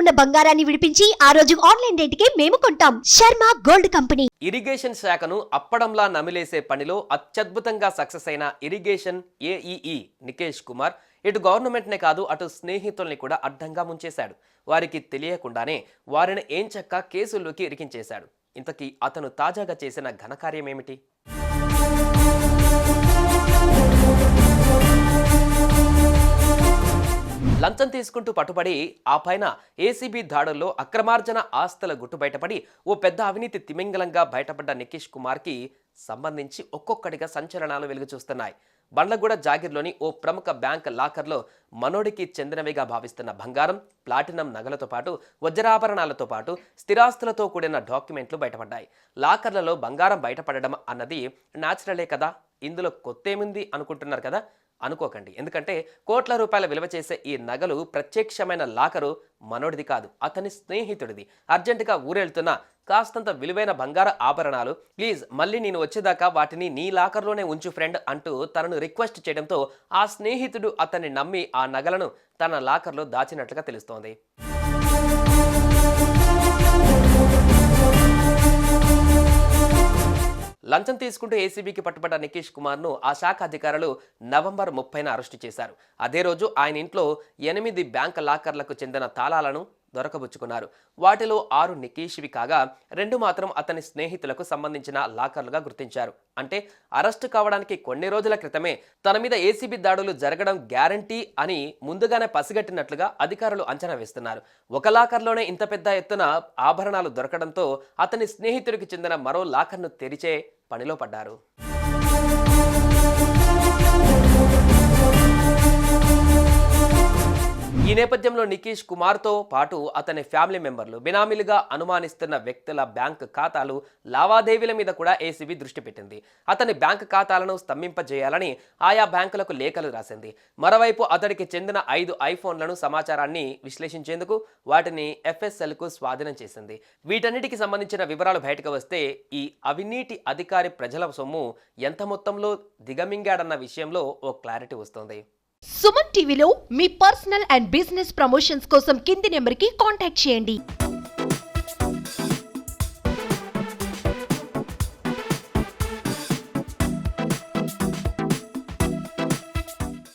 ఉన్న బంగారాన్ని విడిపించి ఆ రోజు ఆన్లైన్ రేటుకే మేము కొంటాం. Sharma gold company. ఇరిగేషన్ శాఖను అప్పడంలా నమిలేసే పనిలో అత్యద్భుతంగా సక్సెస్ అయిన ఇరిగేషన్ ఏఈఈ నికేష్ కుమార్ ఇటు గవర్నమెంట్నే కాదు అటు స్నేహితుల్ని కూడా అడ్డంగా ముంచేశాడు. వారికి తెలియకుండానే వారిని ఏంచక్కా కేసుల్లోకి ఇరికించేశాడు. ఇంతకీ అతను తాజాగా చేసిన ఘనకార్యం ఏమిటి? లంచం తీసుకుంటూ పట్టుబడి ఆ పైన ఏసీబీ దాడుల్లో అక్రమార్జన ఆస్తుల గుట్టు బయటపడి ఓ పెద్ద అవినీతి తిమింగలంగా బయటపడ్డ నికేష్ కుమార్కి సంబంధించి ఒక్కొక్కటిగా సంచలనాలు వెలుగు చూస్తున్నాయి. బండ్లగూడ జాగిర్లోని ఓ ప్రముఖ బ్యాంక్ లాకర్లో మనోడికి చెందినవిగా భావిస్తున్న బంగారం, ప్లాటినం నగలతో పాటు వజ్రాభరణాలతో పాటు స్థిరాస్తులతో కూడిన డాక్యుమెంట్లు బయటపడ్డాయి. లాకర్లలో బంగారం బయటపడడం అన్నది న్యాచురలే కదా, ఇందులో కొత్తేముంది అనుకుంటున్నారు కదా? అనుకోకండి. ఎందుకంటే కోట్ల రూపాయల విలువ చేసే ఈ నగలు ప్రత్యక్షమైన లాకరు మనోడిది కాదు, అతని స్నేహితుడిది. అర్జెంటుగా ఊరెళ్తున్న కాస్తంత విలువైన బంగార ఆభరణాలు, ప్లీజ్ మళ్ళీ నేను వచ్చేదాకా వాటిని నీ లాకర్లోనే ఉంచు ఫ్రెండ్ అంటూ తనను రిక్వెస్ట్ చేయడంతో ఆ స్నేహితుడు అతన్ని నమ్మి ఆ నగలను తన లాకర్లో దాచినట్లుగా తెలుస్తోంది. లంచం తీసుకుంటూ ఏసీబీకి పట్టుబడ్డ నికేష్ కుమార్ను ఆ శాఖ అధికారులు నవంబర్ 30న అరెస్టు చేశారు. అదే రోజు ఆయన ఇంట్లో 8 బ్యాంక్ లాకర్లకు చెందిన తాళాలను దొరకబుచ్చుకున్నారు. వాటిలో 6 నికేష్వి కాగా 2 మాత్రం అతని స్నేహితులకు సంబంధించిన లాకర్లుగా గుర్తించారు. అంటే అరెస్టు కావడానికి కొన్ని రోజుల క్రితమే తన మీద ఏసీబీ దాడులు జరగడం గ్యారంటీ అని ముందుగానే పసిగట్టినట్లుగా అధికారులు అంచనా వేస్తున్నారు. ఒక లాకర్లోనే ఇంత పెద్ద ఎత్తున ఆభరణాలు దొరకడంతో అతని స్నేహితుడికి చెందిన మరో లాకర్ను తెరిచే పనిలో పడ్డారు. ఈ నేపథ్యంలో నికేష్ కుమార్తో పాటు అతని ఫ్యామిలీ మెంబర్లు, బినామీలుగా అనుమానిస్తున్న వ్యక్తుల బ్యాంక్ ఖాతాలు, లావాదేవీల మీద కూడా ఏసీబీ దృష్టి పెట్టింది. అతని బ్యాంక్ ఖాతాలను స్తంభింపజేయాలని ఆయా బ్యాంకులకు లేఖలు రాసింది. మరోవైపు అతడికి చెందిన 5 ఐఫోన్లను సమాచారాన్ని విశ్లేషించేందుకు వాటిని ఎఫ్ఎస్ఎల్కు స్వాధీనం చేసింది. వీటన్నిటికి సంబంధించిన వివరాలు బయటకు వస్తే ఈ అవినీతి అధికారి ప్రజల సొమ్ము ఎంత మొత్తంలో దిగమింగాడన్న విషయంలో ఓ క్లారిటీ వస్తుంది. సుమన్ టీవీలో మీ పర్సనల్ అండ్ బిజినెస్ ప్రమోషన్స్ కోసం కింది నెంబర్కి కాంటాక్ట్ చేయండి.